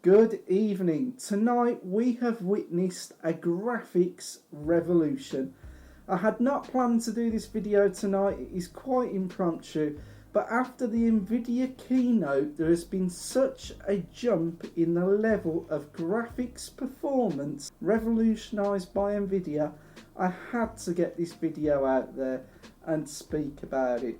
Good evening. Tonight we have witnessed a graphics revolution. I had not planned to do this video tonight, it is quite impromptu, but after the Nvidia keynote there has been such a jump in the level of graphics performance revolutionised by Nvidia. I had to get this video out there and speak about it.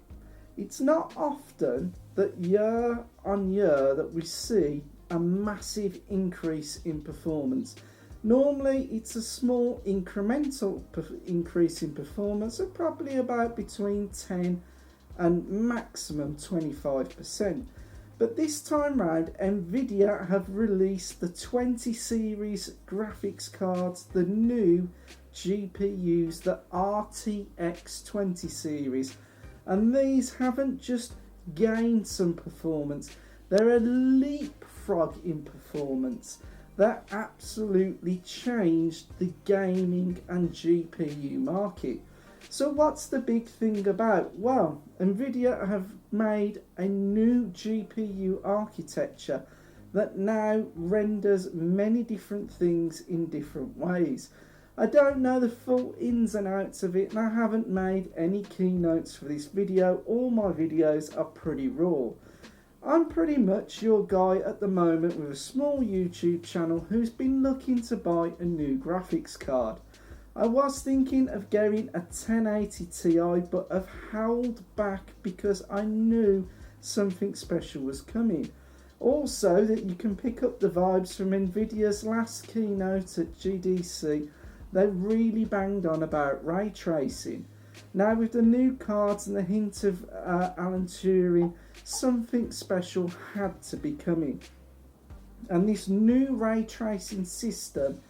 It's not often that year on year that we see a massive increase in performance. Normally it's a small incremental increase in performance of probably about between 10 and maximum 25%. But this time round Nvidia have released the 20 series graphics cards, the new GPUs, the RTX 20 series, and these haven't just gained some performance, they're a leapfrog in performance that absolutely changed the gaming and GPU market. So what's the big thing about? Well, Nvidia have made a new GPU architecture that now renders many different things in different ways. I don't know the full ins and outs of it, and I haven't made any keynotes for this video. All my videos are pretty raw. I'm pretty much your guy at the moment with a small YouTube channel who's been looking to buy a new graphics card. I was thinking of getting a 1080 Ti, but I've held back because I knew something special was coming. Also, that you can pick up the vibes from Nvidia's last keynote at GDC. They really banged on about ray tracing. Now with the new cards and the hint of Alan Turing, something special had to be coming. And this new ray tracing system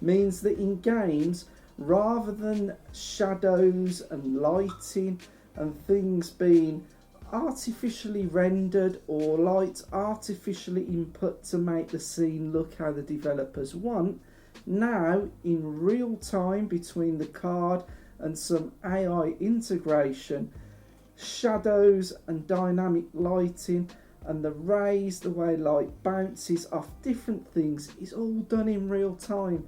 means that in games, rather than shadows and lighting and things being artificially rendered or light artificially input to make the scene look how the developers want, now in real time between the card and some AI integration, shadows and dynamic lighting and the rays, the way light bounces off different things is all done in real time.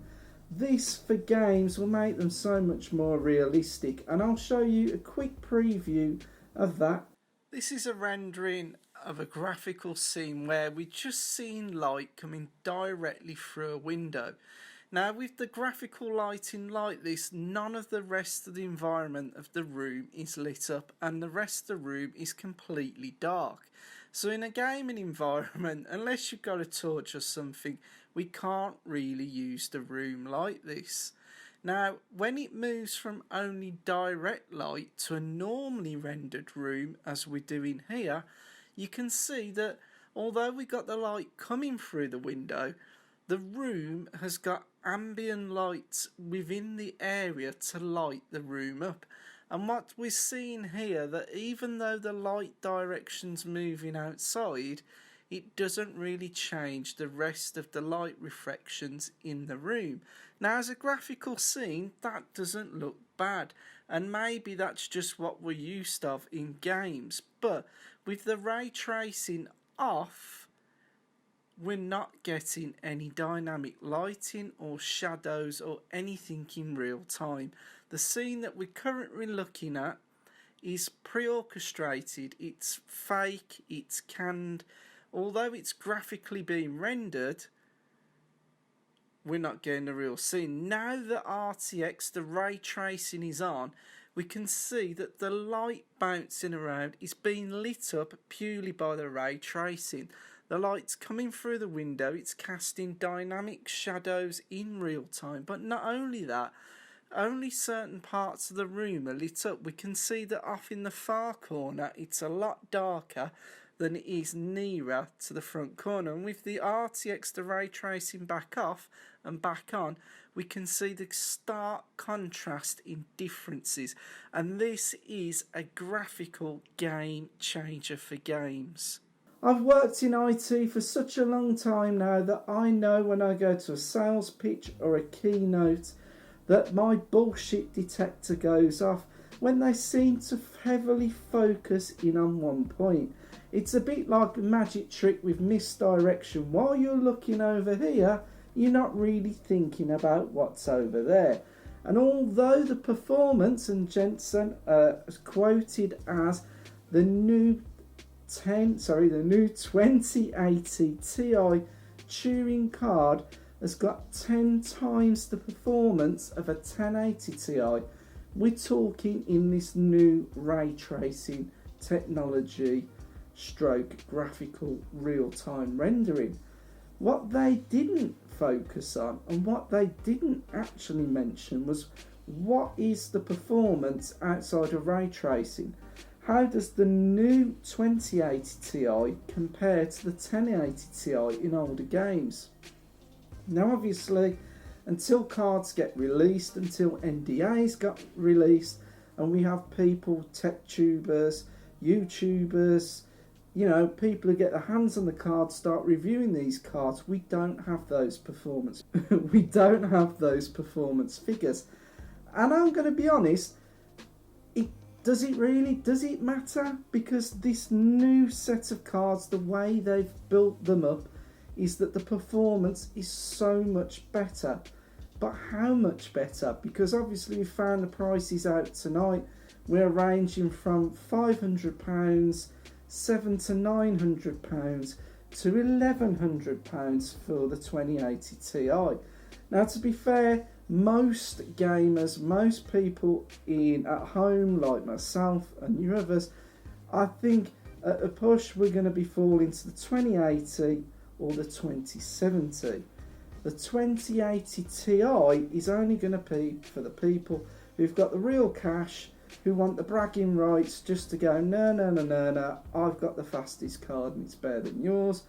This for games will make them so much more realistic, and I'll show you a quick preview of that. This is a rendering of a graphical scene where we've just seen light coming directly through a window. Now with the graphical lighting like this, none of the rest of the environment of the room is lit up and the rest of the room is completely dark. So in a gaming environment, unless you've got a torch or something, we can't really use the room like this. Now when it moves from only direct light to a normally rendered room as we're doing here, you can see that although we got the light coming through the window, the room has got ambient lights within the area to light the room up. And what we're seeing here, that even though the light direction's moving outside, it doesn't really change the rest of the light reflections in the room. Now as a graphical scene, that doesn't look bad, and maybe that's just what we're used of in games, but with the ray tracing off, we're not getting any dynamic lighting or shadows or anything in real time. The scene that we're currently looking at is pre-orchestrated, it's fake, it's canned. Although it's graphically being rendered, we're not getting the real scene. Now the RTX, the ray tracing is on, we can see that the light bouncing around is being lit up purely by the ray tracing. The light's coming through the window, it's casting dynamic shadows in real time, but not only that, only certain parts of the room are lit up. We can see that off in the far corner it's a lot darker than it is nearer to the front corner, and with the RTX, the ray tracing back off and back on, we can see the stark contrast in differences, and this is a graphical game changer for games. I've worked in IT for such a long time now that I know when I go to a sales pitch or a keynote that my bullshit detector goes off, when they seem to heavily focus in on one point. It's a bit like a magic trick with misdirection. While you're looking over here, you're not really thinking about what's over there. And although the performance, and Jensen is quoted as the new 2080 Ti Turing card has got 10 times the performance of a 1080 Ti, we're talking in this new ray tracing technology stroke graphical real-time rendering. What they didn't focus on and what they didn't actually mention was what is the performance outside of ray tracing. How does the new 2080 Ti compare to the 1080 Ti in older games? Now obviously, until cards get released, until NDAs got released, and we have people, tech tubers, YouTubers, people who get their hands on the cards start reviewing these cards, we don't have those performance we don't have those performance figures. And I'm going to be honest, does it matter? Because this new set of cards, the way they've built them up, is that the performance is so much better. But how much better? Because obviously we found the prices out tonight. We're ranging from £500, £700 to £900 to £1,100 for the 2080 Ti. Now, to be fair, most gamers, most people at home like myself and you others, I think at a push we're going to be falling to the 2080 or the 2070. The 2080 Ti is only going to be for the people who've got the real cash, who want the bragging rights just to go, no, I've got the fastest card and it's better than yours.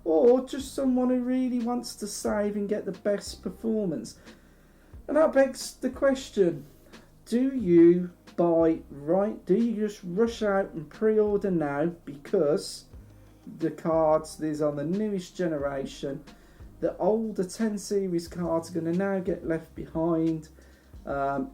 Or just someone who really wants to save and get the best performance. And that begs the question, do you just rush out and pre-order now because the cards, these are the newest generation, the older 10 series cards are going to now get left behind.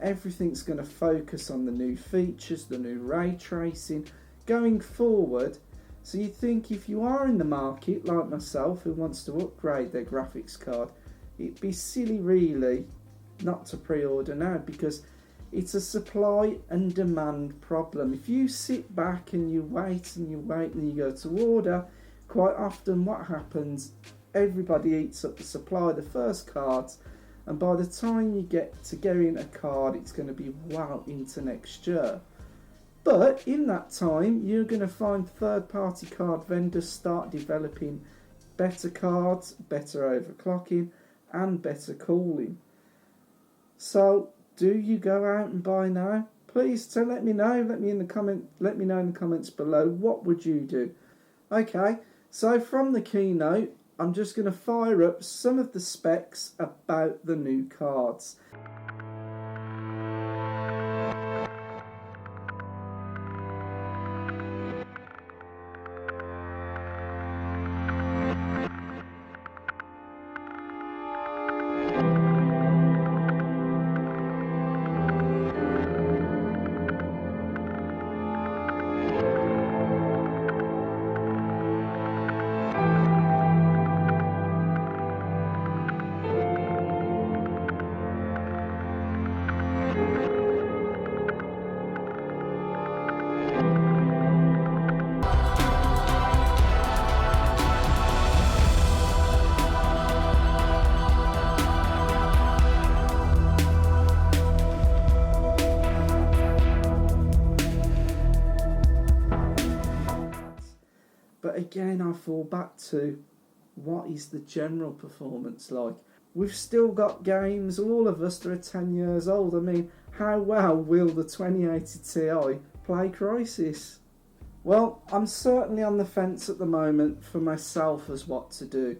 Everything's going to focus on the new features, the new ray tracing going forward. So you think if you are in the market like myself who wants to upgrade their graphics card, it'd be silly really not to pre-order now, because it's a supply and demand problem. If you sit back and you wait and you go to order, quite often what happens, everybody eats up the supply of the first cards, and by the time you get to getting a card, it's going to be well into next year. But in that time, you're going to find third-party card vendors start developing better cards, better overclocking, and better cooling. So, do you go out and buy now? Please let me know. Let me know in the comments below. What would you do? Okay, so from the keynote, I'm just going to fire up some of the specs about the new cards. But again, I fall back to what is the general performance like? We've still got games, all of us that are 10 years old. I mean, how well will the 2080 Ti play Crysis? Well, I'm certainly on the fence at the moment for myself as what to do.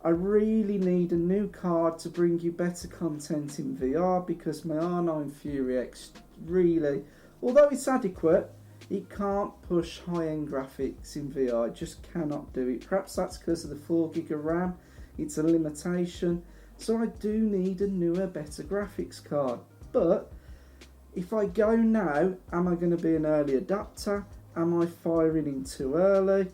I really need a new card to bring you better content in VR, because my R9 Fury X really, although it's adequate, it can't push high-end graphics in VR. It just cannot do it. Perhaps that's because of the 4GB of RAM. It's a limitation. So I do need a newer, better graphics card. But if I go now, am I going to be an early adopter? Am I firing in too early?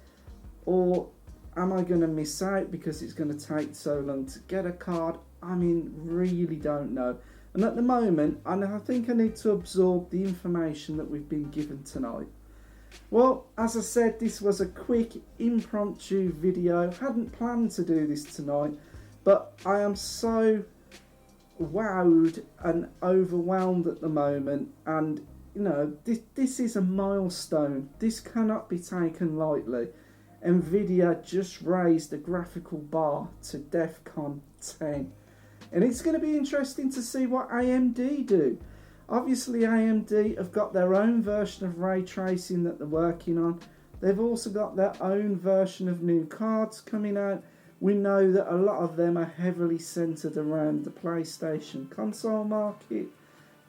Or am I going to miss out because it's going to take so long to get a card? I mean, really don't know. And at the moment, I think I need to absorb the information that we've been given tonight. Well, as I said, this was a quick impromptu video. Hadn't planned to do this tonight, but I am so wowed and overwhelmed at the moment, and you know, this is a milestone. This cannot be taken lightly. Nvidia just raised the graphical bar to DEFCON 10, and it's going to be interesting to see what AMD do. Obviously AMD have got their own version of ray tracing that they're working on. They've also got their own version of new cards coming out. We know that a lot of them are heavily centered around the PlayStation console market,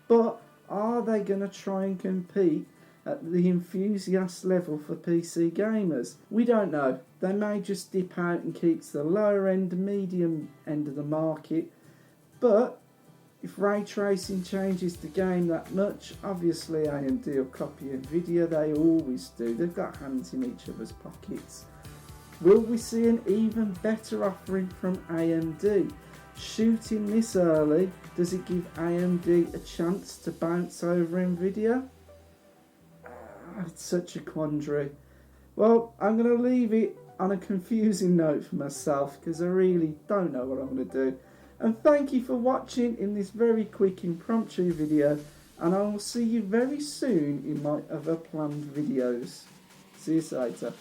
but are they going to try and compete at the enthusiast level for PC gamers? We don't know. They may just dip out and keep to the lower end, medium end of the market, but if ray tracing changes the game that much, obviously AMD will copy Nvidia. They always do. They've got hands in each other's pockets. Will we see an even better offering from AMD? Shooting this early, does it give AMD a chance to bounce over Nvidia? It's such a quandary. Well, I'm going to leave it on a confusing note for myself because I really don't know what I'm going to do. And thank you for watching in this very quick impromptu video, and I will see you very soon in my other planned videos. See you later.